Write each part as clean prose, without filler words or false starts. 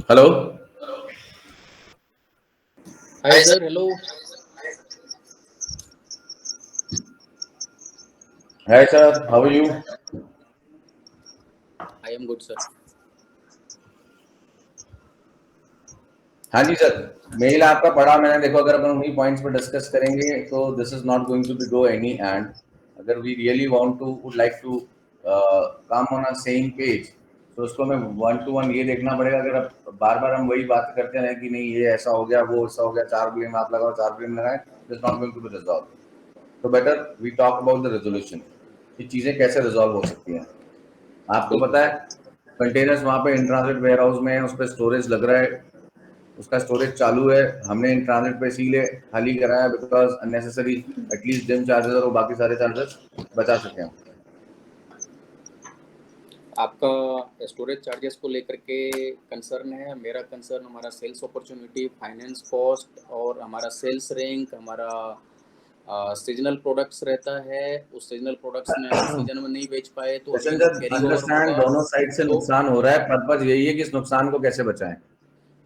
Hello. Hi sir, hello. Hi sir, how are you? I am good sir. हाँ जी sir, mail आपका पढ़ा मैंने। देखो, अगर अपन उन्हीं पॉइंट्स पर डिस्कस करेंगे तो this is not going to be go any end अगर we really want to would like to come on a same page, तो उसको हमें वन टू वन ये देखना पड़ेगा। अगर अब बार बार हम वही बात करते हैं कि नहीं ये ऐसा हो गया वो ऐसा हो गया, चार ब्लेम आप लगाओ चार ब्लेम लगाए, it is not going to be resolve. तो better we talk about the resolution कि चीजें कैसे रिजॉल्व हो सकती हैं। आपको बिल्कुल पता है कंटेनर्स वहां पे इन ट्रांजिट वेयर हाउस में है, उस पर स्टोरेज लग रहा है, उसका स्टोरेज चालू है, हमने इन ट्रांजिट पे इसीलिए खाली कराया because unnecessary at least gym charges और बाकी सारे चार्जेस बचा सके हम। आपका स्टोरेज चार्जेस को लेकर के कंसर्न है। मेरा कंसर्न हमारा सेल्स अपॉर्चुनिटी, फाइनेंस कॉस्ट और हमारा सेल्स रैंक, हमारा सीजनल प्रोडक्ट्स रहता है। उस सीजनल प्रोडक्ट्स में अगर सीजन में नहीं बेच पाए तो लेकिन अगेन वो जब कैरी ओवर अंडरस्टैंड होगा। दोनों साइड से तो नुकसान हो रहा है, पर्पज यही है कि इस नुकसान को कैसे बचाएं।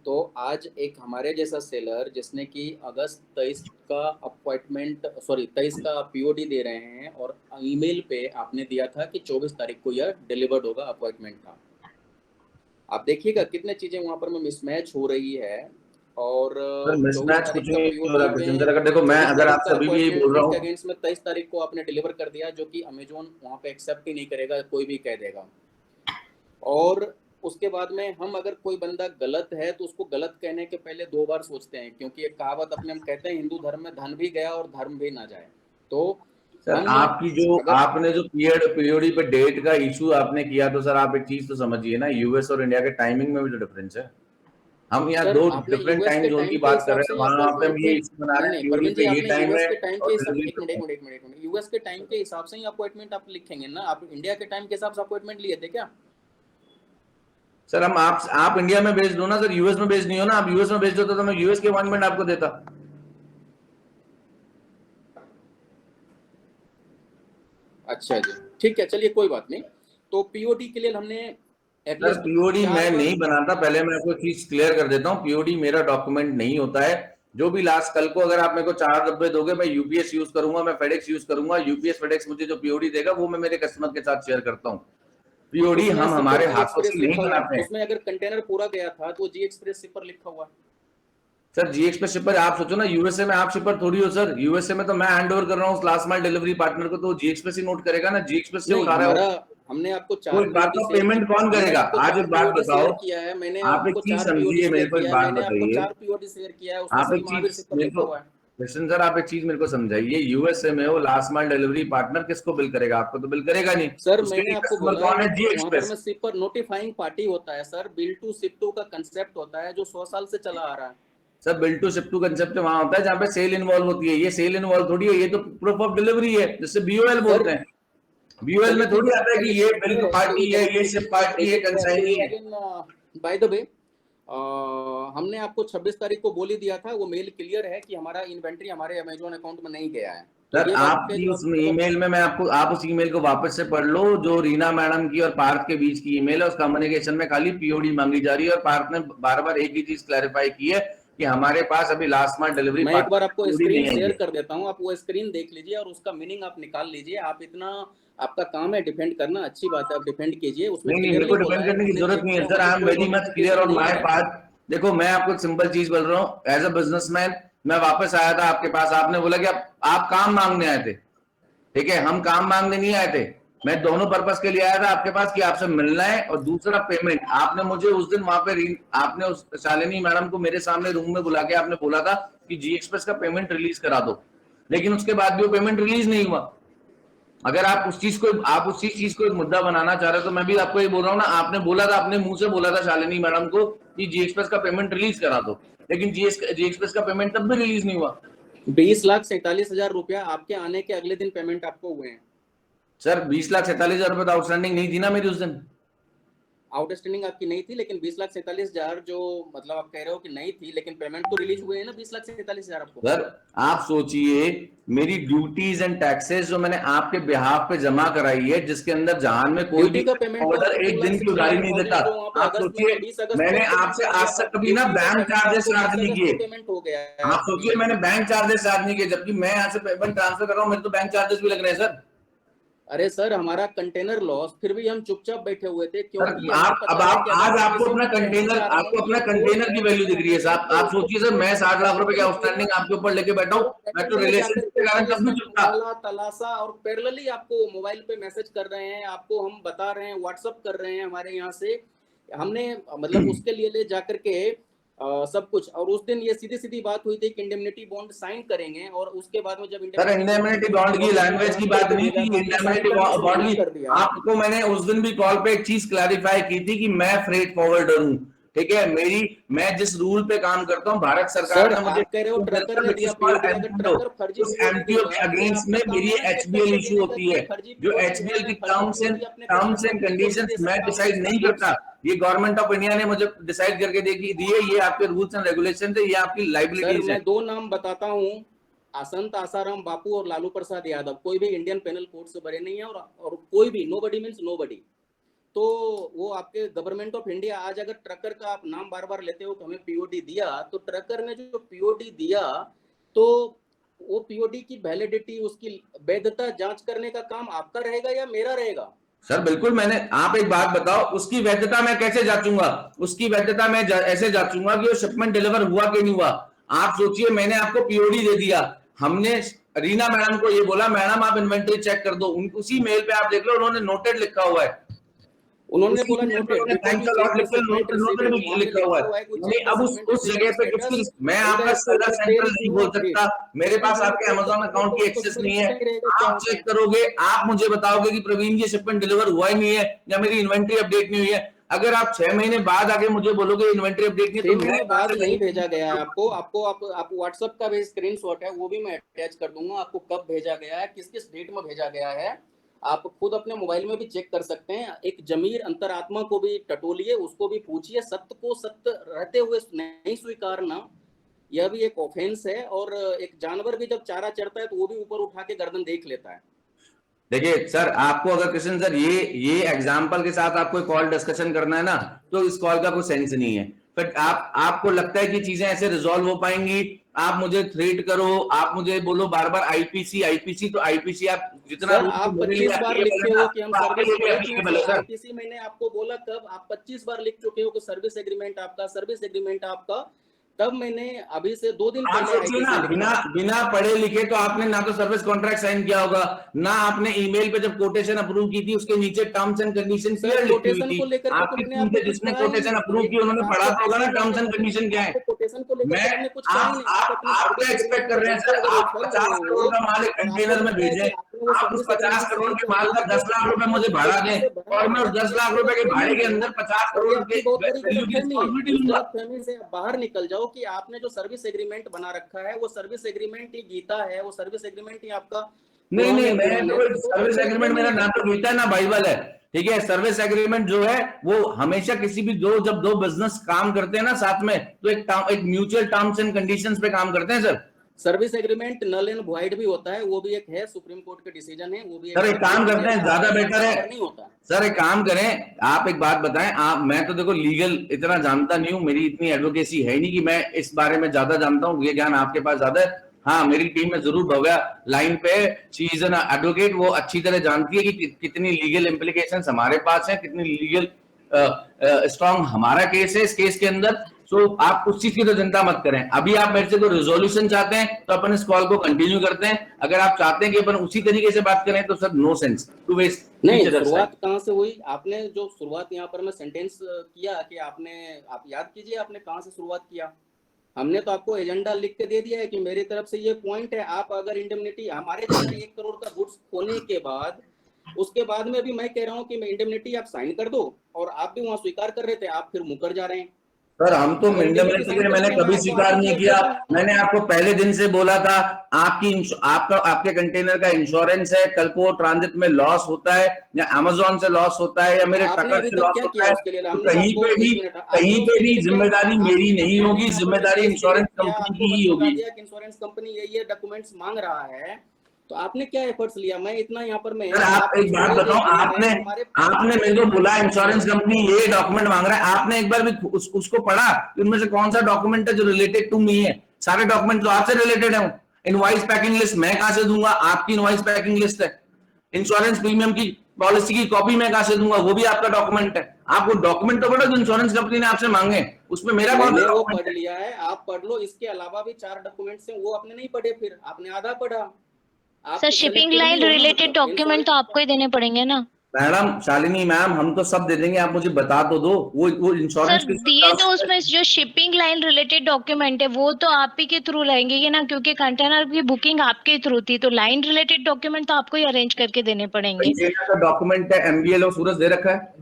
तो आज एक हमारे जैसा सेलर जिसने कि अगस्त 23 का अपॉइंटमेंट, सॉरी 23 का पीओडी दे रहे हैं और ईमेल पे आपने दिया था कि 24 तारीख को यह डिलीवर्ड होगा अपॉइंटमेंट का। आप देखिएगा कितने चीज़ें वहाँ पर में मिसमैच हो रही है। और सर 24 मिसमैच कुछ तारीख का नहीं हो पीओडी रहा में, किशनचंद्र। अगर देखो, मैं 24 अगर तारीख का आपसे अभी भी यही बोल अपॉइंटमेंट रहा इसके हूँ। अगेंस्ट में 23 तारीख को आपने डिलीवर कर दिया, जो कि अमेजोन वहाँ पे एक्सेप्ट ही नहीं करेगा, कोई भी कह देगा। और उसके बाद में हम अगर कोई बंदा गलत है तो उसको गलत कहने के पहले दो बार सोचते हैं, क्योंकि एक कहावत अपने हम कहते हैं हिंदू धर्म में धन भी गया और धर्म भी ना जाए। तो सर हम आपकी जो अगर आपने जो पीरियड पे डेट का इशू आपने किया, तो सर आप एक चीज तो समझिए ना, यूएस और इंडिया के टाइमिंग में भी तो डिफरेंस है। हम यहाँ सर दो आपने डिफरेंट यूएस टाइम के जोन टाइम की के बात कर हिसाब रहे से हैं, ही वहां पे हम ये अपॉइंटमेंट, इशू बना नहीं रहे हैं नहीं पीओडी प्रवीण जी, पे ये आपने टाइम यूएस है के टाइम के और हिसाब, डिलीवरी एक मिनट एक मिनट एक मिनट एक मिनट, यूएस के टाइम के हिसाब से ही अपॉइंटमेंट आप लिखेंगे ना। आप इंडिया के टाइम के हिसाब से अपॉइंटमेंट लिए थे क्या? सर हम आप इंडिया में बेस्ड हो ना सर, यूएस में बेस्ड नहीं हो ना। आप यूएस में बेस्ड होता तो मैं यूएस के अपॉइंटमेंट आपको देता। अच्छा जी, ठीक है, चलिए कोई बात नहीं। तो पीओडी के लिए हमने सर एटलीस्ट पीओडी चार मैं बार। नहीं बनाता, पहले मैं आपको चीज क्लियर कर देता हूँ, पीओडी मेरा डॉक्यूमेंट नहीं होता है। जो भी लास्ट कल को अगर आप मेरे को 4 डब्बे दोगे, मैं यूपीएस यूज करूंगा, मैं फेडेक्स यूज करूंगा, यूपीएस फेडेक्स मुझे जो पीओडी देगा वो मैं मेरे कस्टमर के साथ शेयर करता हूँ। पीओडी उसमें हम शिपर हमारे जी हाथों एक्सप्रेस से नहीं लिखा हुआ है, बनाते हैं। उसमें अगर कंटेनर पूरा गया था तो जी एक्सप्रेस शिपर लिखा हुआ है। सर जी एक्सप्रेस शिपर आप सोचो ना, यूएसए में आप शिपर थोड़ी हो सर। यूएसए में तो मैं हैंड ओवर कर रहा हूँ लास्ट माइल डिलीवरी पार्टनर को, तो जी एक्सप्रेस ही नोट करेगा ना, जी एक्सप्रेस से नहीं, उठा रहा है वो। हमारा, हमने आपको तो चार एक बात पीओडी का शेयर की, पेमेंट कौन हमने करेगा? आपको आज चार एक बात पीओडी बताओ, शेयर किया है, मैंने आप एक आपको चीज चार पीओडी समझिए, मेरे शेयर को एक किया है, बात मैंने आपको बताइए। चार पीओडी शेयर किया है, उसमें आप श्री एक महावीर चीज शिपर मेरे लिखा को, हुआ है। कृष्ण सर आप एक चीज मेरे को समझाइए, यूएसए में वो लास्ट माइल डिलीवरी पार्टनर किसको बिल करेगा? आपको तो बिल करेगा नहीं। सर उसके मैंने लिए आपको कस्टमर बोला कौन है? जी वहां पर एक्सप्रेस। में शिपर नोटिफाइंग पार्टी होता है sir, bill to ship to का कंसेप्ट होता है जो 100 साल से चला आ रहा है। Sir bill to ship to concept वहां होता है जहां पे सेल इन्वॉल्व होती है, ये सेल इन्वॉल्व थोड़ी है, ये तो प्रूफ ऑफ डिलीवरी है जिससे बीओएल सर बोलते हैं। बीओएल में क्वालिटी थोड़ी आता है कि ये कैलिब्रेटेड बिल है, तो ये पार्टी है, ये कैलिब्रेशन शिप पार्टी है, कैलिब्रेटेड है। तो कंसाइनी है। अगेन बाय द वे, हमने आपको 26 तारीख को बोल ही दिया था, वो मेल क्लियर है कि हमारा इन्वेंट्री हमारे अमेजोन अकाउंट में नहीं गया है। तो सर ये बात पे आपकी जो उस आप मतलब, ईमेल में मैं आपको, आप उस ईमेल को वापस से पढ़ लो जो रीना मैडम की और पार्थ के बीच की ईमेल है। उस कम्युनिकेशन में खाली पीओडी मांगी जा रही है और पार्थ ने बार बार एक ही चीज क्लैरिफाई की है कि हमारे पास अभी लास्ट माइल डिलीवरी मैं एक बार पार्टनर आपको पीओडी स्क्रीन नहीं आई शेयर है। कर देता हूँ, आप वो स्क्रीन देख लीजिए और उसका मीनिंग आप निकाल लीजिए। आप इतना, आपका काम है डिफेंड करना, अच्छी बात है, आप डिफेंड कीजिए। उसमें नहीं नहीं, मेरे को क्लियरली बोला डिपेंड है, करने की हमने जरूरत चेक नहीं है किया, सर, मुझे आई एम कोई very much clear notification on नहीं माय है। पार्ट। देखो मैं आपको एक सिंपल चीज बोल रहा हूँ, एज अ बिजनेसमैन मैं वापस आया था आपके पास, आपने बोला कि आप काम मांगने आए थे। ठीक है, हम काम मांगने नहीं आए थे। मैं दोनों पर्पस के लिए आया था आपके पास कि आपसे मिलना है, और दूसरा पेमेंट। आपने मुझे उस दिन वहां पे आपने उस शालिनी मैडम को मेरे सामने रूम में बुला के आपने बोला था कि जी एक्सप्रेस का पेमेंट रिलीज करा दो, लेकिन उसके बाद भी वो पेमेंट रिलीज नहीं हुआ। अगर आप उसी चीज को एक मुद्दा बनाना चाह रहे हो, तो मैं भी आपको ये बोल रहा हूँ ना, आपने बोला था, अपने मुंह से बोला था शालिनी मैडम को कि जी एक्सप्रेस का पेमेंट रिलीज करा दो, लेकिन जी एक्सप्रेस का पेमेंट तब भी रिलीज नहीं हुआ। 20,47,000 आपके आने के अगले दिन पेमेंट आपको हुए हैं। सर 20,47,000 रुपए तो आउटस्टैंडिंग नहीं थी ना मेरी उस दिन। आउटस्टैंडिंग आपकी नहीं थी, लेकिन 20,47,000 जो मतलब आप कह रहे हो कि नहीं थी, लेकिन पेमेंट तो रिलीज हुए हैं ना 20,47,000 आपको। सर आप सोचिए, मेरी ड्यूटीज एंड टैक्सेस जो मैंने आपके बिहाफ पे जमा कराई है, जिसके अंदर जहां में कोई ड्यूटी भी का पेमेंट तो ऑर्डर आपको एक दिन की उधारी नहीं 2,69,000 देता। जो वहाँ पे आप अगस्त सोचिए, में 20 अगस्त को मैंने आपको आपसे पेमेंट आज दिया था, तक कभी ना ड्यूटी का बैंक पेमेंट चार्जेस आपको चार्ज 20 नहीं अगस्त किए। को पेमेंट हो गया है आप आपकी। सोचिए, मैंने बैंक चार्जेस चार्ज नहीं किए, जबकि मैं यहाँ से पेमेंट ट्रांसफर कर रहा हूँ, मेरे तो बैंक चार्जेस भी लग रहे हैं सर। अरे सर, हमारा कंटेनर लॉस, फिर भी हम चुपचाप बैठे हुए थे, सर क्योंकि हमें आप अब पता है आप कि अगर आज मैं आपको किसी अपना को कहना कंटेनर, चाह रहा हूँ आपको कि अपना ये कोड कंटेनर है की तो वैल्यू दिख रही है कंटेनर साहब। को आप उसको सोचिए सर, मैं पेमेंट 60 लाख रुपए की करने के लिए आउटस्टैंडिंग आपके ऊपर लेके बैठा फिर हूँ, वो मैं तो बैठे में रिलेशनशिप जाकर के के कारण फिर तब भी इसमें चुप था। खंगाला तलाशा, और पैरेलली आपको मोबाइल पे मैसेज कर रहे हैं, आपको हम बता रहे हैं, व्हाट्सअप कर रहे हैं हमारे यहाँ से, हमने मतलब उसके लिए ले जाकर के सब कुछ। और उस दिन ये सीधी सीधी बात हुई थी कि इंडेमनिटी बॉन्ड साइन करेंगे, और उसके बाद में जब सर इंडेमनिटी बॉन्ड इंडेमनिटी हमने बॉन्ड की गवर्नमेंट को लैंग्वेज की ड्राफ्ट बात करके नहीं भेजा थी, था, हमने साइन इंडेमनिटी करने से बॉन्ड मना की कर दिया। आपको मैंने उस दिन भी कॉल पे एक चीज क्लैरिफाई की थी कि मैं फ्रेट फॉरवर्डर हूँ, ठीक है। मैं जिस रूल पे काम करता हूँ, भारत सरकार सर ने मुझे आप कह रहे हो ट्रकर ने दिया पीओडी, अगर एमपीओ, ट्रकर फर्जी उस पीओडी एमपीओ देगा के तो ये अगेंस्ट में आपका काम मेरी है ना चेक एचबीएल करके इशू देने का होती कि है। ये फर्जी जो पीओडी है, एचबीएल मैं की फर्जी पीओडी अपने टर्म्स कस्टमर एंड को क्यों नहीं कंडीशंस दे मैं सकता हूँ डिसाइड इसका नहीं गुड्स। करता, ये गवर्नमेंट ऑफ इंडिया ने मुझे डिसाइड करके दिए, ये आपके रूल्स एंड रेगुलेशन थे, ये आपकी सर लाइबिलिटीज मैं है। 2 नाम बताता हूँ, संत आसाराम बापू और लालू प्रसाद यादव, कोई भी इंडियन पेनल कोड से बरे नहीं है, और कोई भी नोबडी मींस नोबडी। तो वो आपके गवर्नमेंट ऑफ इंडिया, आज अगर ट्रकर का आप नाम बार बार लेते हो कि हमें पीओडी दिया, तो ट्रकर ने जो पीओडी दिया, तो वो पीओडी की वैलिडिटी, उसकी वैधता जांच करने का काम आपका रहेगा या मेरा रहेगा? सर बिल्कुल, मैंने, आप एक बात बताओ, उसकी वैधता मैं कैसे जांचूंगा? उसकी वैधता मैं ऐसे जांचूंगा कि वो शिपमेंट डिलीवर हुआ कि नहीं हुआ। आप सोचिए, मैंने आपको पीओडी दे दिया, हमने रीना मैडम को ये बोला, मैडम आप इन्वेंटरी चेक कर दो, उसी मेल पे आप देख लो, उन्होंने नोटेड लिखा हुआ है, उन्होंने उसी बोला मेल पे नोटेड, उन्होंने before thanks we a check lot the लिख के शिपमेंट नोटेड रिसीविंग, भी वहां पे लिखा हुआ लिखा है। हुआ है कि यानी चेक द अब शिपमेंट उस रिसीविंग जगह पे स्टेटस, मैं आपका इधर टू सदर चेक देयर सेंट्रल इज नहीं नो बोल अपडेट। सकता, मेरे उसकी पास बिना आपके चेक अमेजोन करेंगे अकाउंट तो की उसको एक्सेस नहीं है। समझना ही रहेगा क्या आप होता चेक है। करोगे, आप मुझे बताओगे कि प्रवीण जी शिपमेंट डिलीवर हुआ ही नहीं है, या मेरी इन्वेंट्री अपडेट नहीं हुई है। अगर आप 6 महीने बाद आगे मुझे बोलोगे इन्वेंट्री अपडेट नहीं, 6 तो मैं महीने कहां बाद से नहीं भेजा गया है आपको, आप व्हाट्सएप का भी स्क्रीनशॉट है, वो भी मैं अटैच कर दूंगा, आपको कब भेजा गया है, किस किस डेट में भेजा गया है, आप खुद अपने मोबाइल में भी चेक कर सकते हैं। एक जमीर अंतरात्मा को भी टटोलिए, उसको भी पूछिए, सत्य को सत्य रहते हुए नहीं स्वीकारना, यह भी एक ऑफेंस है। और एक जानवर भी जब चारा चरता है तो वो भी ऊपर उठा के गर्दन देख लेता है। देखिए सर, आपको अगर कृष्ण सर ये एग्जाम्पल के साथ आपको कॉल डिस्कशन करना है ना, तो इस कॉल का कोई सेंस नहीं है। फिर आपको लगता है कि चीजें ऐसे रिजॉल्व हो पाएंगी? आप मुझे थ्रेट करो, आप मुझे बोलो बार बार आईपीसी आईपीसी, तो आईपीसी आप जितना सर रूल आप मेरे लिए 25 बार एप्लीकेबल लिखते है ना, हो कि हम तो आपके सर्विस, लिए भी एक मिनट एप्लीकेबल है सर, सर। आईपीसी मैंने आपको बोला कब? आप 25 बार लिख चुके हो कि सर्विस एग्रीमेंट आपका, सर्विस एग्रीमेंट आपका, तब मैंने अभी से 2 दिन आप पहले सोचिए ना, आईपीसी बिना लिखा। बिना पढ़े लिखे तो आपने ना तो सर्विस कॉन्ट्रैक्ट साइन किया होगा, ना आपने ईमेल पे जब कोटेशन अप्रूव की थी उसके नीचे terms and condition sir clear लिखी हुई कोटेशन थी। को लेकर के तो आपकी मैंने टीम आपको से कुछ जिसने कहा ही कोटेशन नहीं, अप्रूव एक की उन्होंने मिनट, पढ़ा आपको तो होगा ना मैसेज टर्म्स आके एंड मैंने कंडीशन क्या है। आपको कोटेशन को लेकर मैं के मैंने कुछ कहा ही नहीं, आप अपने आप सर्विस क्या एक्सपेक्ट एग्रीमेंट कर के रहे हैं चलते सर? अगर आप उछल रहे 50 करोड़ हो का माल एक और आपको कंटेनर में लगता है भेजें, कि आपने वो आप उस सर्विस 50 एग्रीमेंट करोड़ सही के कर माल दिया का तो 10 लाख आपने रुपए मुझे उस भाड़ा गलती से दें, भरा और है, मैं उस और 10 ये लाख आपकी रुपए के गलतफहमी भाड़े के है, अंदर 50 और ये करोड़ आपकी के बहुत बड़ी वैल्यू की गलतफहमी है। रिस्पॉन्सिबिलिटी इस लूंगा। गलतफहमी से आप बाहर निकल जाओ कि आपने जो सर्विस एग्रीमेंट बना रखा है वो सर्विस एग्रीमेंट ही गीता है, वो सर्विस एग्रीमेंट ही आपका नहीं कुरान नहीं, या मैं कुरान तो है, कोई तो वो कोई सर्विस एग्रीमेंट, गलतफहमी मेरा है। ना तो गीता है ना बाइबल है, ठीक है। सर्विस एग्रीमेंट जो है वो हमेशा किसी भी जब दो बिजनेस काम करते हैं ना साथ में, तो एक म्यूचुअल टर्म्स एंड कंडीशंस पे काम करते हैं sir. Service agreement null and void भी होता है, वो भी एक है, सुप्रीम कोर्ट के डिसीजन है, वो भी एक सर एक गलत है, काम वो भी करते हैं, आपका ज्यादा अबाइडिंग बेटर है पावर नहीं होता। सर, एक काम करें, आप एक बात बताएं, आप, मैं तो देखो लीगल इतना जानता नहीं हूं, मेरी इतनी एडवोकेसी है नहीं कि मैं इस बारे में ज्यादा जानता हूं, ये ज्ञान आपके पास ज्यादा है। हाँ, मेरी टीम में जरूर भव्या लाइन पे, शी इज एन एडवोकेट, वो अच्छी तरह जानती है कि कितनी लीगल इम्प्लीकेशंस हमारे पास है, कितनी लीगल स्ट्रॉन्ग हमारा केस है इस केस के अंदर। सो आप उस चीज की तो चिंता मत करें। अभी आप मेरे से कोई रिजोल्यूशन चाहते हैं तो अपन इस कॉल को कंटिन्यू करते हैं, अगर आप चाहते हैं कि अपन उसी तरीके से बात करें तो sir no sense to waste नहीं, ईच अदर्स टाइम। शुरुआत कहाँ से हुई? आपने जो शुरुआत यहाँ पर मैं सेंटेंस किया कि आप याद कीजिए आपने कहाँ से शुरुआत किया। हमने तो आपको एजेंडा लिख के दे दिया है कि मेरी तरफ से ये पॉइंट है, आप अगर इंडेमनिटी हमारे जैसा 1 करोड़ का गुड्स होने के बाद, उसके बाद में भी मैं कह रहा हूँ कि मैं इंडेमनिटी आप साइन कर दो, और आप भी वहां स्वीकार कर रहे थे, आप फिर मुकर जा रहे हैं। सर हम तो अगर इंडेमनिटी इंडेमनिटी के लिए साइन मैंने करके कभी मैं आपको स्वीकार नहीं आरटीजीएस किया। देता हूँ। मैंने आपको पहले दिन से बोला था आपके कंटेनर का इंश्योरेंस है, कल को ट्रांजिट में लॉस होता है या अमेजोन से लॉस होता है या मेरे आपने ट्रकर अभी से तक लॉस क्या होता किया है, उसके लिए? तो हमने आपको, एक मिनट, कहीं आपने पे उसके भी लिए क्या जिम्मेदारी मेरी आपने नहीं मैंने होगी, यहाँ पर जिम्मेदारी केस क्रिएट इंश्योरेंस किया, कंपनी आपको की ही बस बता होगी। दिया कि इंश्योरेंस कंपनी ये डॉक्यूमेंट्स मांग रहा है, तो आपने क्या एफर्ट्स लिया? मैं इतना यहाँ पर मैं सर आप आप एक बात पूरे बताओ, एक दिन में आपने हमारे आपने मेरे को बोला इंश्योरेंस कंपनी ये डॉक्यूमेंट मांग रहा है, आपने एक बार भी उसको पढ़ा कि उनमें से कौन सा डॉक्यूमेंट है जो रिलेटेड टू मी है? सारे डॉक्यूमेंट तो आपसे रिलेटेड है। इनवॉइस पैकिंग लिस्ट मैं कहां से दूंगा? आपकी इनवॉइस पैकिंग लिस्ट है। इंश्योरेंस प्रीमियम की पॉलिसी की कॉपी मैं कहां से दूंगा? वो भी आपका डॉक्यूमेंट है। आपको डॉक्यूमेंट तो पढ़ो जो इंश्योरेंस कंपनी ने आपसे मांगे, उसमें मेरा कौन सा मैंने वो डॉक्यूमेंट पढ़ है? लिया है, आप पढ़ लो। इसके अलावा भी 4 डॉक्यूमेंट्स हैं, वो आपने नहीं पढ़े, फिर आपने आधा पढ़ा। सर आप शिपिंग सेलेक्टेड भी लाइन हो ना, रिलेटेड मतलब डॉक्यूमेंट तो आपको ही देने पड़ेंगे ना। मैडम शालिनी मैम, हम तो सब दे देंगे, आप मुझे बता तो दो। वो सर इंश्योरेंस के दिए तो साथ उसमें जो शिपिंग लाइन रिलेटेड डॉक्यूमेंट है वो तो आप ही के थ्रू रहेंगे ना, क्योंकि कंटेनर की बुकिंग आपके थ्रू थी, तो लाइन रिलेटेड डॉक्यूमेंट तो आपको ही अरेंज करके देने पड़ेंगे। कंटेनर का डॉक्यूमेंट है, एमबीएल और सूरज दे रखा है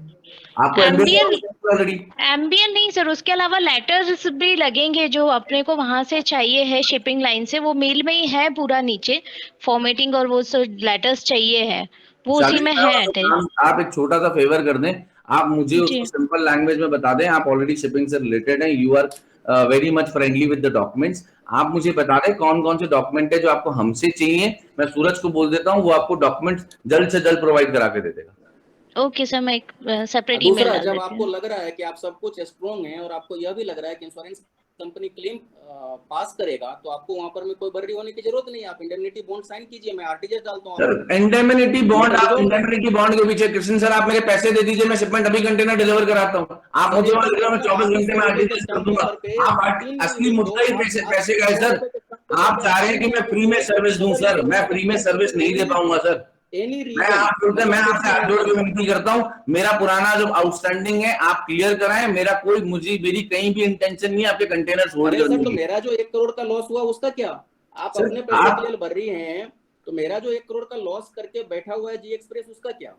आपको। MBL MBL already. एमबीएल नहीं सर, उसके अलावा लेटर्स भी लगेंगे जो अपने को वहां से चाहिए है शिपिंग लाइन से, वो मेल में ही है पूरा नीचे फॉर्मेटिंग, और वो लेटर्स चाहिए है, वो उसी शालिनी में है मैम, अटैच। आप एक छोटा सा फेवर कर दें, आप मुझे जी उसको सिंपल लैंग्वेज में बता दें। आप ऑलरेडी शिपिंग से रिलेटेड हैं, you are very much friendly with the documents. आप मुझे बता दें कौन कौन से डॉक्यूमेंट है जो आपको हमसे चाहिए। मैं सूरज को बोल देता हूँ, वो आपको डॉक्यूमेंट्स जल्द से जल्द प्रोवाइड करा के दे देगा। ओके सर, मैं एक सेपरेट ईमेल दूसरा, डाल जब देती आपको हूँ। लग रहा है कि आप सब कुछ स्ट्रॉन्ग है और आपको यह भी लग रहा है कि इंश्योरेंस कंपनी क्लेम पास करेगा, तो आपको वहां पर में कोई बर्री होने की जरूरत नहीं है। आप इंडेमनिटी बॉन्ड साइन कीजिए, मैं आरटीजीएस डालता हूँ आपको, सर इंडेमनिटी बॉन्ड, मैटर आप रिजॉल्व है। इंडेमनिटी बॉन्ड के पीछे कृष्ण सर, आप मेरे पैसे दे दीजिए, मैं शिपमेंट अभी कंटेनर डिलीवर कराता हूँ। आप सर मुझे एक वहां काम लिख रहे हो, मैं करो ना, 24 आप इस घंटे में मुद्दे को आरटीजीएस कर स्टैंप दूंगा। पेपर पे आप 3 दिन असली लिख दो। मुद्दा ही आप पैसे का है वो सर। मुद्दे को स्टैंप पेपर आप पे चाह रहे हैं 3 कि दिन मैं लिख फ्री में दो। सर्विस दूं अगर सर, मैं इंश्योरेंस फ्री में कंपनी सर्विस नहीं दे पाऊंगा सर। एनी मैं रीजन, आपसे मतलब मैं कुछ आपसे भी हाथ जोड़ के मैटर, विनती करता हूँ, मेरा पुराना जो आउटस्टैंडिंग है आप क्लियर कराएं। मेरी कहीं भी इंटेंशन नहीं है आपके कंटेनर होल्ड अरे सर, करने तो की। मेरा जो 1 करोड़ का लॉस हुआ उसका क्या? आप सर अपने पैसे के आप लिए भर रही हैं, तो मेरा जो 1 करोड़ का लॉस करके बैठा हुआ है जी एक्सप्रेस, उसका क्या?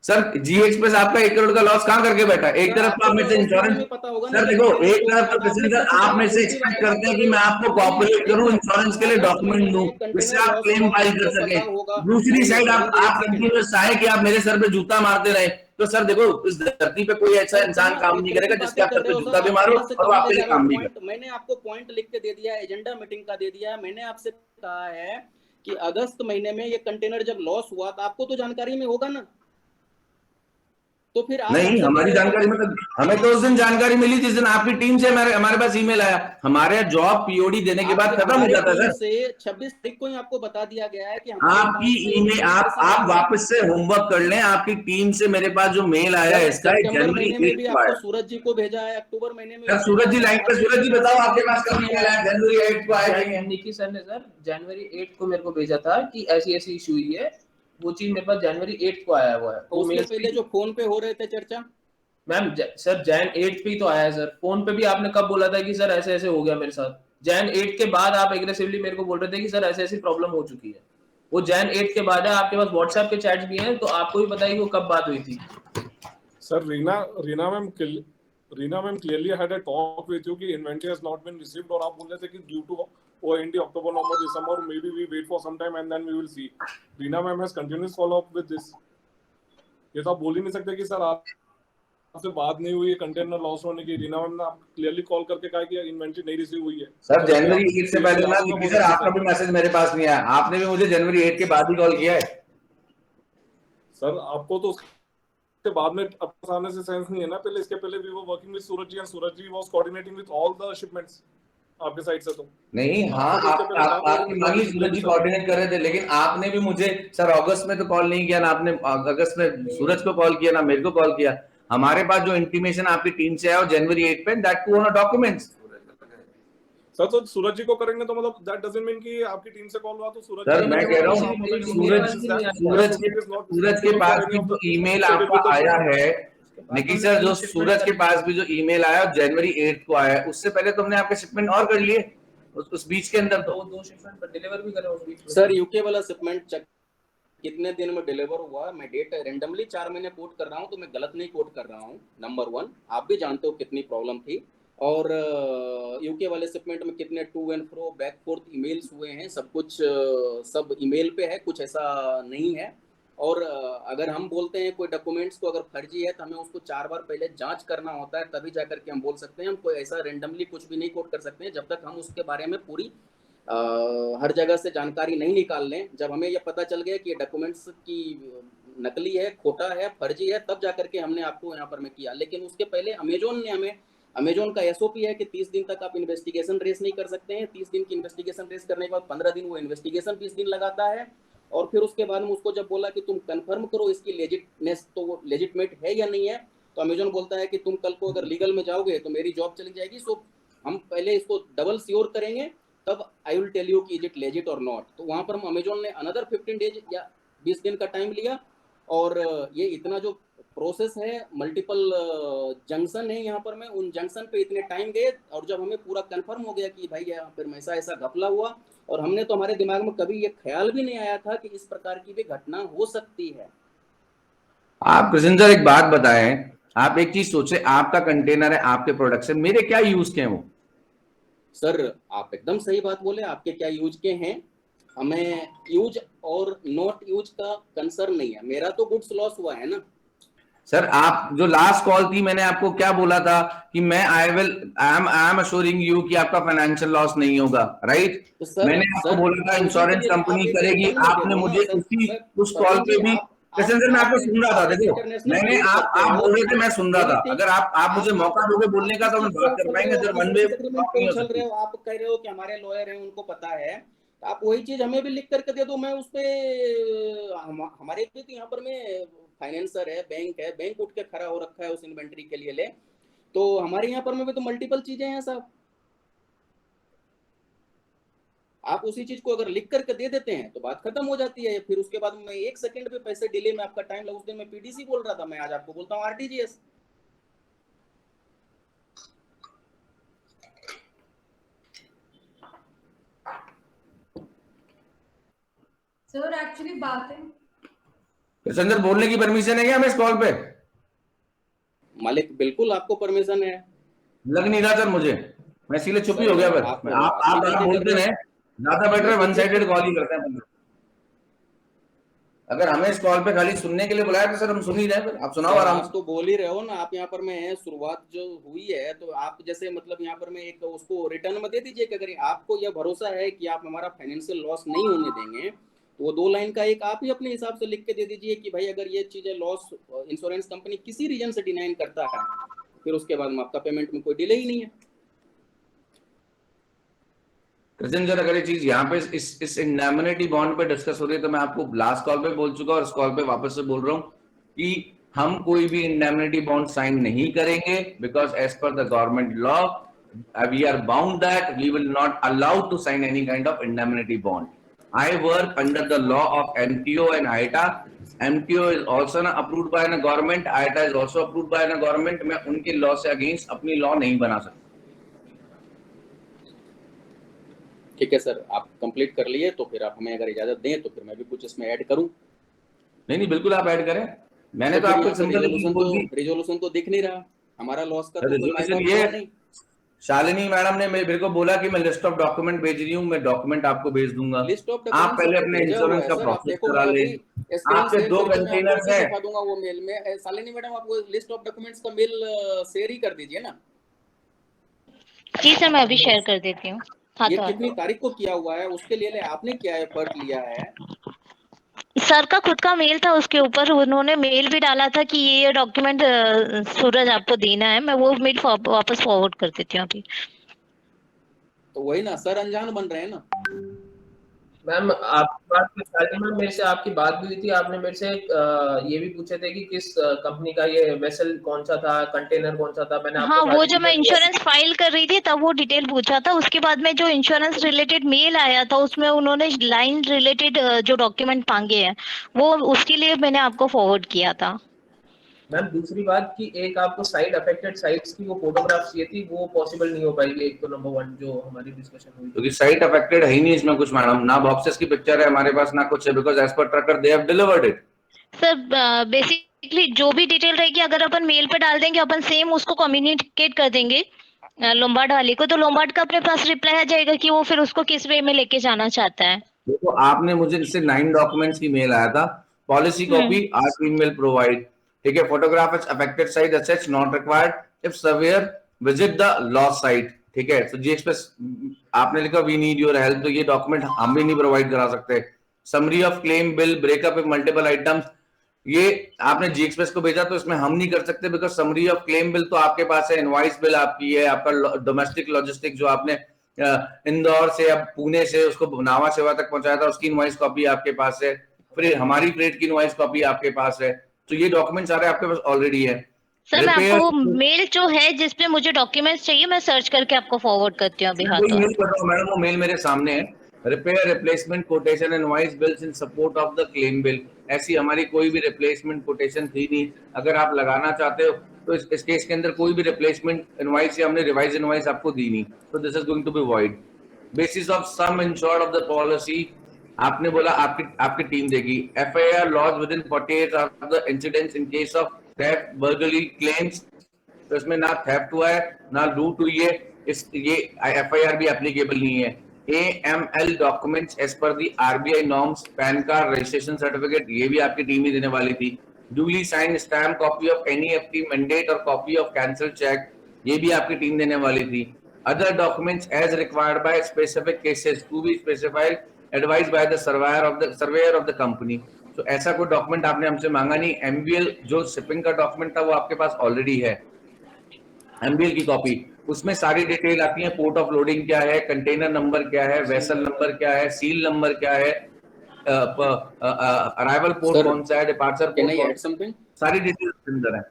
सर जी एक्सप्रेस आपका 1 करोड़ का लॉस कहां करके बैठा है? एक सर तरफ तो आपको आप तो में से अगस्त महीने इंश्योरेंस, में पता होगा ना सर कि देखो कंटेनर एक खो तरफ गया, तो तो आपने कृष्ण क्यों सर चिंता आप में से दूसरी एक्सपेक्ट बात करते हैं कर कि रहे मैं हो आपको कि कॉपरेट एक करूं मिनट, इंश्योरेंस के लिए अगस्त डॉक्यूमेंट महीने दूं, में जिससे कंटेनर आप लॉस क्लेम हुआ, फाइल कर आपको सके। पता होगा। दूसरी नहीं नहीं, साइड अभी एक आप सेकंड, कंटिन्यूस चाहे कि आप मेरे सर पे जूता मारते रहे, तो सर देखो इस धरती पे कोई ऐसा सर इंसान कहाँ काम किस नहीं तरह की करेगा जिसके बातें आप कर सर रहे पे हो सर? जूता भी आप मारो कहाँ से और वो कहाँ ले आपके जा लिए रहे हो काम भी करे। पॉइंट? मैंने आपको पॉइंट लिख के दे दिया है, एजेंडा मीटिंग का दे दिया है। मैंने आपसे कहा है कि अगस्त महीने में ये कंटेनर जब लॉस हुआ, तो आपको तो जानकारी में होगा ना, तो फिर आप नहीं, हमसे कह हमारी रहे हो जानकारी में तो हमें तो उस दिन जानकारी मिली जिस दिन आपकी टीम से हमारे पास ईमेल आया। हमारे यहाँ जॉब पीओडी देने के बाद खत्म हो हमारे जाता है टीम सर। से 26 तारीख को ही आपको बता दिया गया है कि हमारे आपकी अकाउंट से ईमेल पेमेंट रिसीव आप नहीं हुआ। वापस से होमवर्क कर लें। आपकी टीम से मेरे पास जो मेल आया है सर इसका सितंबर जनवरी महीने में 8 भी को आपको आया। सूरज जी को भेजा है, अक्टूबर महीने में सर भी भेजा सूरज जी है, लाइन पे, मार्च सूरज महीने जी में बताओ आपसे आपके पास कम्युनिकेशन कब नहीं ईमेल आया। आया? जनवरी 8 को आया नहीं है? निकी सर ने सर जनवरी 8 को मेरे को भेजा था कि ऐसी ऐसी इशू हुई है, वो चीज मेरे पास जनवरी 8 को आया हुआ है तो वो उसके मेल पहले जो फोन पे हो रहे थे चर्चा, मैम। सर जैन 8 पे ही तो आया है सर। फोन पे भी आपने कब बोला था कि सर ऐसे ऐसे हो गया मेरे साथ? जैन 8 के बाद आप एग्रेसिवली मेरे को बोल रहे थे कि सर ऐसे ऐसी प्रॉब्लम हो चुकी है। वो जैन 8 के बाद है, आपके पास व्हाट्सएप के चैट्स भी हैं, तो आपको भी पता है कि वो कब बात हुई थी। Sir, Reena ma'am clearly had a talk with you कि inventory has not been received और आप बोल रहे थे कि due to OND October, November, December, maybe we wait for some time and then we will see. Reena ma'am has continuous follow up with this. ये तो आप बोल ही नहीं सकते कि सर आपसे बात नहीं हुई है कंटेनर लॉस होने की। रीना मैम ने आप क्लियरली कॉल करके कहा कि इन्वेंटरी नहीं रिसीव हुई है। सर जनवरी 8 से पहले ना होगा देखिए बहुत सर, अच्छे आपका से। भी मैसेज मेरे पास नहीं आया। आपने भी मुझे जनवरी 8 के बाद ही कॉल किया है। सर आपको तो उसके बाद में अपने सामने से सेंस नहीं है ना। पहले इसके पहले we were working with Suraj ji and Suraj ji was coordinating with all the shipments आपके साइड से। तो नहीं, हाँ आपको तो इसके पहले बात हो आपकी रही मान ली थी सूरज जी सर। कोऑर्डिनेट कर रहे थे, लेकिन आपने भी मुझे सर अगस्त में तो कॉल नहीं किया ना। आपने अगस्त में सूरज को कॉल किया ना मेरे को कॉल किया। हमारे पास जो इंटीमेशन आपकी टीम से आया और जनवरी 8 पे, that to on documents. Sir तो सूरज जी को करेंगे तो मतलब दैट डजंट मीन कि आपकी टीम से कॉल हुआ तो सूरज सर जी मैं कह रहा हूँ सूरज के पास भी जो ईमेल आपका आया है, निकी सर, जो सूरज के पास भी जो ईमेल आया जनवरी 8 को आया, उससे पहले तुमने आपके शिपमेंट और कर लिए उस बीच के अंदर। तो वो 2 शिपमेंट पर डिलीवर भी करे उस बीच में। सर यूके वाला शिपमेंट चेक कितने दिन में डिलीवर हुआ? मैं डेट रेंडमली 4 महीने कोट कर रहा हूं, तो मैं गलत नहीं कोट कर रहा हूं। नंबर 1, आप भी जानते हो कितनी प्रॉब्लम थी। और यूके वाले शिपमेंट में कितने to and fro back forth emails हुए हैं, सब कुछ सब ईमेल पे है, कुछ ऐसा नहीं है। और अगर हम बोलते हैं कोई डॉक्यूमेंट्स को अगर फर्जी है तो हमें उसको 4 बार पहले जांच करना होता है, तभी जाकर के हम बोल सकते हैं। हम कोई ऐसा रेंडमली कुछ भी नहीं कोट कर सकते हैं जब तक हम उसके बारे में पूरी हर जगह से जानकारी नहीं निकाल लें। जब हमें यह पता चल गया कि ये डॉक्यूमेंट्स की नकली है, खोटा है, फर्जी है, तब जाकर के हमने आपको यहाँ पर में किया। लेकिन उसके पहले अमेजोन का एसओपी है कि 30 दिन तक आप इन्वेस्टिगेशन रेस नहीं कर सकते हैं। 30 दिन की इन्वेस्टिगेशन रेस करने के बाद 15 दिन वो इन्वेस्टिगेशन 20 दिन लगाता है, और फिर उसके बाद में उसको जब बोला कि तुम कंफर्म करो इसकी लेजिटनेस, तो वो लेजिटमेट है या नहीं है, तो अमेजोन बोलता है कि तुम कल को अगर लीगल में जाओगे तो मेरी जॉब चली जाएगी, सो हम पहले इसको डबल श्योर करेंगे, तब आई विल टेल यू कि इज इट लेजिट और नॉट। तो वहाँ पर अमेजोन ने अनदर 15 डेज या 20 दिन का टाइम लिया, और ये इतना जो प्रोसेस है, मल्टीपल जंक्शन है यहाँ पर में, उन जंक्शन पे इतने टाइम गए, और जब हमें पूरा कंफर्म हो गया कि भाई यहाँ पर ऐसा ऐसा घपला हुआ, और हमने तो हमारे दिमाग में कभी ये ख्याल भी नहीं आया था कि इस प्रकार की भी घटना हो सकती है। आप कृष्ण सर एक बात बताएं, आप एक चीज सोचे, आपका कंटेनर है, आपके प्रोडक्शन, मेरे क्या यूज के हैं वो? सर आप एकदम सही बात बोले, आपके क्या यूज के हैं, हमें यूज और नॉट यूज का कंसर्न नहीं है। मेरा तो गुड्स लॉस हुआ है ना सर। आप जो लास्ट कॉल थी, मैंने आपको क्या बोला था कि मैं आई एम अश्योरिंग यू कि आपका फाइनेंशियल लॉस नहीं होगा, राइट? तो सर, मैंने आपको बोला था इंश्योरेंस कंपनी करेगी, आपने मुझे उस कॉल पे भी कृष्ण सर, मैं आपको सुन रहा था। देखो, मैंने आप बोल रहे थे, मैं सुन रहा था। अगर आप मुझे मौका दोगे बोलने का तो हम बात कर पाएंगे। अगर वन वे चल रहे हो, आप कह रहे हो कि हमारे लॉयर हैं, उनको पता है, तो आप वही चीज हमें भी लिख करके दे दो। मैं उस पे हमारे भी यहाँ पर में फाइनेंसर है, बैंक उठ के खड़ा हो रखा है उस इन्वेंट्री के लिए ले, तो हमारे यहाँ पर में भी तो मल्टीपल चीजें हैं साहब। आप उसी चीज को अगर लिख करके दे देते हैं तो बात खत्म हो जाती है। फिर उसके बाद में 1 सेकंड पे पैसे डिले में आपका टाइम लगा। उस दिन मैं पीडीसी बोल रहा था, मैं आज आपको बोलता हूँ आरटीजीएस। सर एक्चुअली बात है, कृष्ण सर बोलने की परमिशन है क्या हमें इस कॉल पे? मालिक बिल्कुल आपको परमिशन है। लग नहीं रहा सर मुझे, मैं इसीलिए चुप ही हो गया। बस आप बोलते रहे, ज्यादा बेटर वन साइडेड कॉल ही करते हैं। अगर हमें इस कॉल पे खाली सुनने के लिए बुलाया तो सर हम सुन ही रहे हैं। आप सुनाओ आराम से। आप तो बोल ही रहे हो ना, आप यहाँ पर में शुरुआत जो हुई है, तो आप जैसे मतलब यहाँ पर में एक उसको रिटर्न में दे दीजिए कि अगर आपको यह भरोसा है कि आप हमारा फाइनेंशियल लॉस नहीं होने देंगे, तो वो 2 लाइन का एक आप ही अपने हिसाब से लिख के दे दीजिए कि भाई अगर ये चीजें लॉस इंश्योरेंस कंपनी किसी रीजन से डिनाइन करता है, फिर उसके बाद में आपका पेमेंट में कोई डिले ही नहीं है। कृष्ण सर, अगर ये चीज यहाँ पे इस इंडेमनिटी बॉन्ड पे डिस्कस हो रही है, तो मैं आपको लास्ट कॉल पे बोल चुका और इस कॉल पे वापस से बोल रहा हूँ कि हम कोई भी इंडेमनिटी बॉन्ड साइन नहीं करेंगे, because as per the government law we are bound that we will not allowed to sign any kind of indemnity bond. I work under the law of MTO and ITA. MTO is also approved by a government. ITA is also approved by a government. मैं उनके law से against अपनी law नहीं बना सकता। ठीक है sir, आप कंप्लीट कर लिए, तो फिर आप हमें अगर इजाजत दें तो फिर मैं भी कुछ इसमें ऐड करूं। नहीं बिल्कुल आप ऐड करें। मैंने तो आपको रिजोल्यूशन तो दिख नहीं रहा हमारा लॉस का, तो रिजोल्यूशन ये शालिनी मैडम ने मेरे को बोला कि मैं लिस्ट ऑफ डॉक्यूमेंट भेज रही हूँ, मैं डॉक्यूमेंट आपको भेज दूंगा। आप पहले अपने इंश्योरेंस का प्रोसेस करा लें। आपके 2 कंटेनर्स हैं, दिखा दूंगा वो मेल में। शालिनी मैडम, आप वो लिस्ट ऑफ डॉक्यूमेंट्स का मेल शेयर ही कर दीजिए ना। जी सर, मैं अभी शेयर कर देती हूँ। ये कितनी तारीख को किया हुआ है, उसके लिए आपने क्या एफर्ट लिया है? सर का खुद का मेल था, उसके ऊपर उन्होंने मेल भी डाला था कि ये डॉक्यूमेंट सूरज आपको देना है। मैं वो मेल वापस फॉरवर्ड कर देती हूँ अभी। तो वही ना सर, अनजान बन रहे हैं ना। मैम आपकी बात मैम मेरे से आपकी बात भी हुई थी, आपने मेरे से ये भी पूछे थे कि किस कंपनी का ये वेसल कौन सा था, कंटेनर कौन सा था। मैंने हाँ, वो जब मैं इंश्योरेंस फाइल कर रही थी तब वो डिटेल पूछा था। उसके बाद में जो इंश्योरेंस रिलेटेड मेल आया था उसमें उन्होंने लाइन रिलेटेड जो डॉक्यूमेंट मांगे हैं वो उसके लिए मैंने आपको फॉरवर्ड किया था। मैम दूसरी बात कि एक आपको साइट अफेक्टेड साइट्स की वो फोटोग्राफ चाहिए थी, वो पॉसिबल नहीं हो पाएगी। एक तो नंबर 1 जो हमारी डिस्कशन हुई, क्योंकि साइट अफेक्टेड है ही नहीं इसमें कुछ मैडम, ना बॉक्सेस की पिक्चर है हमारे पास, ना कुछ है, because as per trucker they have delivered it. Sir basically जो भी डिटेल रहेगी अगर अपन मेल पे डाल देंगे, अपन सेम उसको कम्युनिकेट कर देंगे लोम्बार्ड वाले को, तो लोम्बार्ड का अपने पास रिप्लाई आ जाएगा कि वो फिर उसको किस वे में लेके जाना चाहता है। देखो आपने मुझे इससे 9 डॉक्यूमेंट्स की मेल आया था, policy copy art email provide, ठीक है, photograph affected site assets not required if surveyor visit the loss site, ठीक है। तो जी एक्सप्रेस आपने लिखा वी नीड योर हेल्प, तो ये डॉक्यूमेंट हम भी नहीं प्रोवाइड करा सकते। Summary of claim bill breakup with multiple items, ये आपने जी एक्सप्रेस को भेजा तो इसमें हम नहीं कर सकते, because summary of claim bill तो आपके पास है, इनवॉइस बिल आपकी है, आपका डोमेस्टिक लॉजिस्टिक जो आपने इंदौर से या पुणे से उसको नावा सेवा तक पहुंचाया था, उसकी इनवॉइस कॉपी आपके पास है, फिर हमारी फ्रेट की इनवॉइस कॉपी आपके पास है, तो ये डॉक्यूमेंट सारे आपके पास ऑलरेडी है। सर मैं आपको मेल जो है जिसपे मुझे डॉक्यूमेंट्स चाहिए, मैं सर्च करके आपको फॉरवर्ड करती हूँ अभी हाथों। मेल कर रहा हूँ मैडम, वो मेल मेरे सामने है। Repair replacement quotation invoice bills in support of the claim bill, ऐसी हमारी कोई भी रिप्लेसमेंट कोटेशन थी नहीं। अगर आप लगाना चाहते हो तो इस केस के अंदर कोई भी रिप्लेसमेंट इनवॉइस या हमने रिवाइज इनवॉइस आपको दी नहीं, तो this is going to be void. Basis of sum insured of the policy, आपने बोला आपकी टीम देगी। FIR lodge within 48 hours of the incidents in case of theft burglary claims, तो इसमें ना थेफ्ट हुआ है ना लूट हुई है, ये एफआईआर भी एप्लीकेबल नहीं है। AML documents as per the RBI norms, PAN card, registration certificate, ये भी आपकी टीम ही देने वाली थी। Duly sign stamp copy of NEFT mandate और कॉपी ऑफ कैंसिल चेक, ये भी आपकी टीम देने वाली थी। Other documents as required by specific cases to be specified advise by the surveyor of the company. तो ऐसा कोई डॉक्यूमेंट आपने हमसे मांगा नहीं। MBL जो शिपिंग का डॉक्यूमेंट था वो आपके पास ऑलरेडी है, MBL की कॉपी, उसमें सारी डिटेल आती है, पोर्ट ऑफ लोडिंग क्या है, कंटेनर नंबर क्या है, वेसल नंबर क्या है, सील नंबर क्या है, अराइवल पोर्ट कौन सा है, डिपार्चर पोर्ट, सारी डिटेल अंदर है।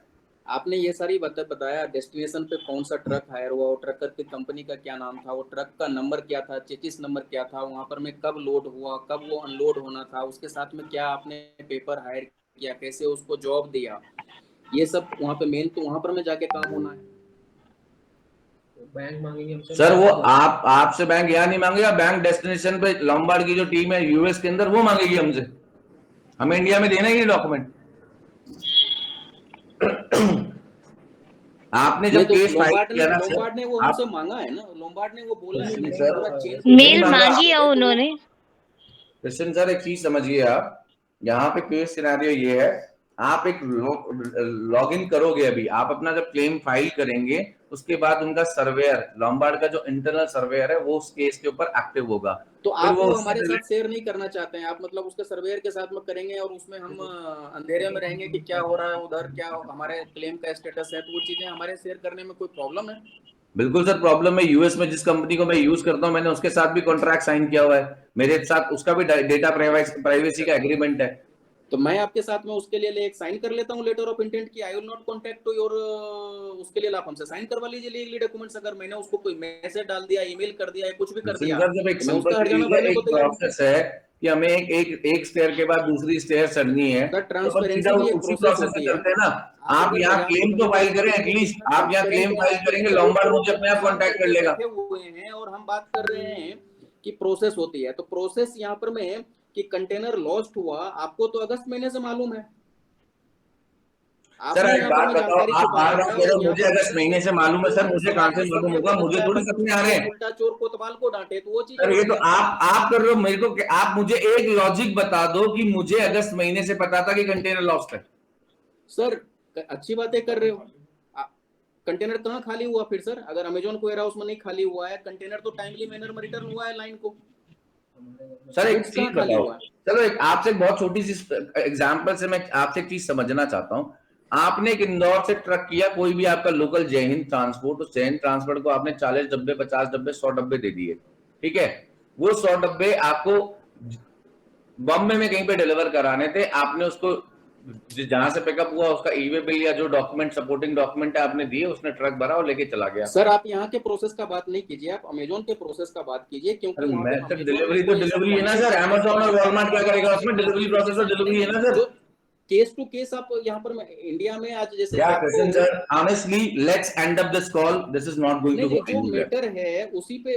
आपने ये सारी बताया, डेस्टिनेशन पे कौन सा ट्रक हायर हुआ, वो ट्रकर की कंपनी का क्या नाम था, वो ट्रक का नंबर क्या था, चेचिस नंबर क्या था, वहां पर में कब लोड हुआ, कब वो अनलोड होना था, उसके साथ में क्या आपने पेपर हायर किया, कैसे उसको जॉब दिया, ये सब वहां पे मेन तो वहां पर में जाके काम होना है। बैंक मांगेंगे हमसे सर, वो आपसे बैंक यहाँ नहीं मांगेगा, बैंक डेस्टिनेशन पे लोम्बार्ड की जो टीम है यूएस के अंदर वो मांगेगी हमसे, हमें इंडिया में देना ही डॉक्यूमेंट। आपने जब केस फाइल किया ना, लोम्बार्ड ने वो हमसे मांगा है ना, लोम्बार्ड ने वो बोला है सर, मेल मांगी है उन्होंने। कृष्ण सर, एक चीज समझिए, आप यहाँ पे केस सिनेरियो ये है, आप एक लॉगिन करोगे, अभी आप अपना जब क्लेम फाइल करेंगे उसके बाद उनका सर्वेयर, लोम्बार्ड का जो इंटरनल सर्वेयर है वो उस केस के ऊपर एक्टिव होगा। तो आप वो हमारे साथ शेयर नहीं करना चाहते हैं, आप मतलब उसके सर्वेयर के साथ में करेंगे और उसमें हम अंधेरे में रहेंगे कि क्या हो रहा है उधर, क्या हमारे क्लेम का स्टेटस है, तो वो चीजें हमारे शेयर करने में कोई प्रॉब्लम है? बिल्कुल सर, प्रॉब्लम है। यूएस में जिस कंपनी को मैं यूज करता हूं, मैंने उसके साथ भी कॉन्ट्रैक्ट साइन किया हुआ है, मेरे साथ उसका भी डेटा प्राइवेसी का एग्रीमेंट है। तो मैं आपके साथ में उसके लिए एक साइन कर लेता हूं लेटर ऑफ इंटेंट की, I will not contact your, उसके लिए आप हमसे साइन करवा लीजिए लीगली डॉक्यूमेंट्स। अगर मैंने उसको कोई मैसेज डाल दिया, ईमेल कर दिया, कुछ भी कर दिया, जब एक प्रोसेस है कि हमें एक स्टेयर के बाद दूसरी स्टेयर चढ़नी है, ट्रांसपेरेंसी भी एक प्रोसेस होती है ना। आप यहाँ क्लेम तो फाइल करें, एटलीस्ट आप यहाँ क्लेम फाइल करेंगे, लोम्बार्ड मुझे अपने आप कांटेक्ट कर लेगा। हुए हैं और हम बात कर रहे हैं कि प्रोसेस होती है, तो प्रोसेस यहाँ पर में कि कंटेनर लॉस्ट हुआ, आपको तो अगस्त महीने से मालूम है। सर एक बात बताओ, आप बार बार कह रहे हो मुझे अगस्त महीने से मालूम है, सर मुझे कहां से मालूम होगा, मुझे थोड़ी सपने आ रहे हैं। उल्टा चोर कोतवाल को डांटे तो वो चीज, सर ये तो आप कर रहे हो मेरे को, आप मुझे एक लॉजिक बता दो कि मुझे अगस्त महीने से पता था कि कंटेनर लॉस्ट है। सर अच्छी बातें कर रहे हो, कंटेनर कहाँ खाली हुआ फिर सर? अगर अमेजोन को वेयरहाउस में नहीं खाली हुआ है, कंटेनर तो टाइमली मैनर में रिटर्न हुआ है लाइन को। सर एक चीज बताओ, चलो एक आपसे बहुत छोटी सी एग्जांपल से मैं आपसे एक चीज समझना चाहता हूं। आपने एक इंदौर से ट्रक किया, कोई भी आपका लोकल जय हिंद ट्रांसपोर्ट, उस जय हिंद ट्रांसपोर्ट को आपने 40 डब्बे, 50 डब्बे, 100 डब्बे दे दिए, ठीक है। वो 100 डब्बे आपको बॉम्बे में कहीं पे डिलीवर कराने थे, आपने उसको जहां से पिकअप हुआ उसका ईवे बिल या जो डॉक्यूमेंट सपोर्टिंग डॉक्यूमेंट है आपने दिए, उसने ट्रक भरा और लेके चला गया। सर आप यहाँ के प्रोसेस का बात नहीं कीजिए, आप अमेजोन के प्रोसेस का बात कीजिए, क्योंकि मैं सर डिलीवरी तो डिलीवरी है ना सर, अमेजोन और वॉलमार्ट क्या करेगा उसमें, डिलीवरी प्रोसेस और डिलीवरी है ना सर। केस टू केस आप यहाँ पर इंडिया में आज जैसे Yeah, आपको- Krishnan sir, honestly, let's end up this call. This is not going नहीं to नहीं, go जो anywhere. मैटर है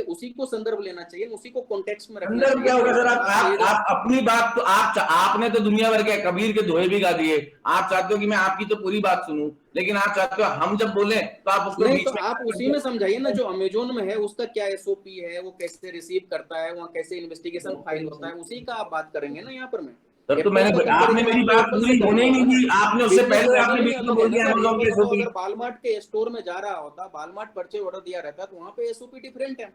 उसी को संदर्भ लेना चाहिए, उसी को कॉन्टेक्स्ट में रखना अंदर क्या होगा सर? चाहिए। आप अपनी बात तो आपने तो दुनिया भर के कबीर के दोहे भी गा दिए। आप चाहते हो कि मैं आपकी तो पूरी बात सुनूं, लेकिन आप चाहते हो हम जब बोले तो आप उसको नहीं बीच तो में आप उसी में समझाइए ना, जो अमेजोन में है उसका क्या एसओपी है, वो कैसे रिसीव करता है, वहाँ कैसे इन्वेस्टिगेशन फाइल होता है, उसी का आप बात करेंगे ना यहाँ पर। मैं तब तो मैंने आपने मेरी बात पूरी होने ही नहीं दी। आपने उससे पहले आपने बीच में बोल दिया अमेज़न के एसओपी। अगर बालमार्ट के स्टोर में जा रहा होता, बालमार्ट परचेज ऑर्डर दिया रहता, तो वहाँ पे एसओपी डिफरेंट है,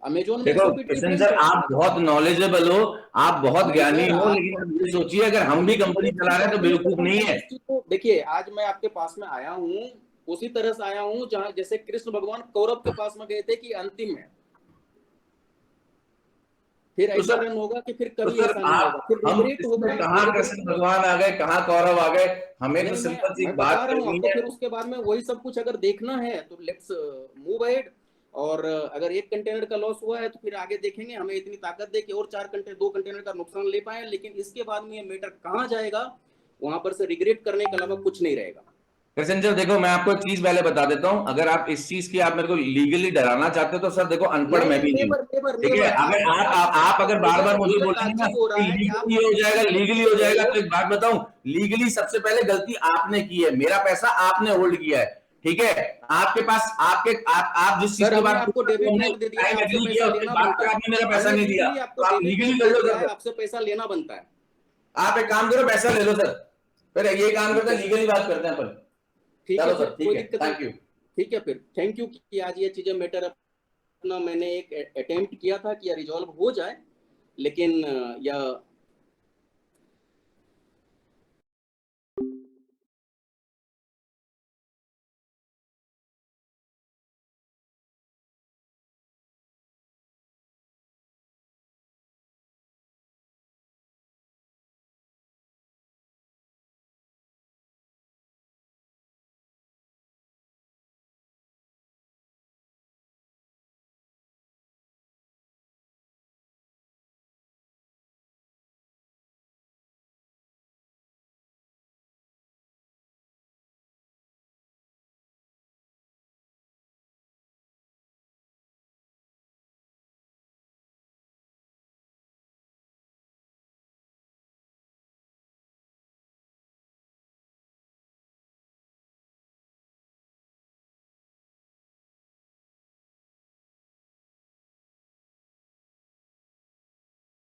अमेजोन में देखो एसओपी किशन डिफरेंट सर, है। आप बहुत नॉलेजेबल हो, आप बहुत नहीं ज्ञानी सर, हो, आप- लेकिन आप ये सोचिए अगर हम भी कंपनी चला रहे हैं तो बेवकूफ नहीं है। देखिए, आज मैं आपके पास में आया हूँ, उसी तरह से आया हूँ जहाँ जैसे कृष्ण भगवान कौरव के पास में गए थे कि अंतिम है, फिर तो ऐसा सर- रन होगा कि फिर तो कभी सर ऐसा नहीं होगा, फिर हम रिग्रेट होगा। कहाँ कृष्ण भगवान आ गए, कहाँ कौरव आ गए? हमें तो नहीं, सिंपल सी मैं बात बता रहा हूँ करनी आपको, है। फिर उसके बाद में वही सब कुछ अगर देखना है तो लेट्स मूव अहेड। और अगर एक कंटेनर का लॉस हुआ है तो फिर आगे देखेंगे, हमें इतनी ताकत दे कि और 2 कंटेनर का नुकसान ले पाए, लेकिन इसके बाद में ये मैटर कहाँ जाएगा, वहां पर से रिग्रेट करने के अलावा कुछ नहीं रहेगा। कृष्ण सर देखो, मैं आपको एक चीज पहले बता देता हूँ, अगर आप इस चीज की आप मेरे को लीगली डराना चाहते हो तो सर देखो, अनपढ़ मैं भी नहीं हूँ, ठीक है? अगर आप अगर बार बार मुझे बोलेंगे ना लीगली हो जाएगा, लीगली हो जाएगा, तो एक बात बताऊं, लीगली सबसे पहले गलती आपने की है, मेरा पैसा आपने होल्ड किया है, ठीक है? आपके पास आप जिस चीज सर, के हमने बाद आपको डेबिट नोट दे दिया है, आपसे पैसा लेना बनता है। आपने मेरा पैसा नहीं दिया, आपको तो आप डेबिट लीगली नोट कर दे लो दिया है, सर। आपसे पैसा लेना बनता है। आप एक काम करो, पैसा ले लो सर, फिर ये काम करते हैं, लीगली बात करते हैं अपन। ठीक है चलो सर, सर, कोई ठीक है, दिक्कत थैंक नहीं। यू। ठीक है, फिर थैंक यू कि आज ये चीजें मैटर अपना मैंने एक अटेम्प्ट किया था कि रिजॉल्व हो जाए, लेकिन या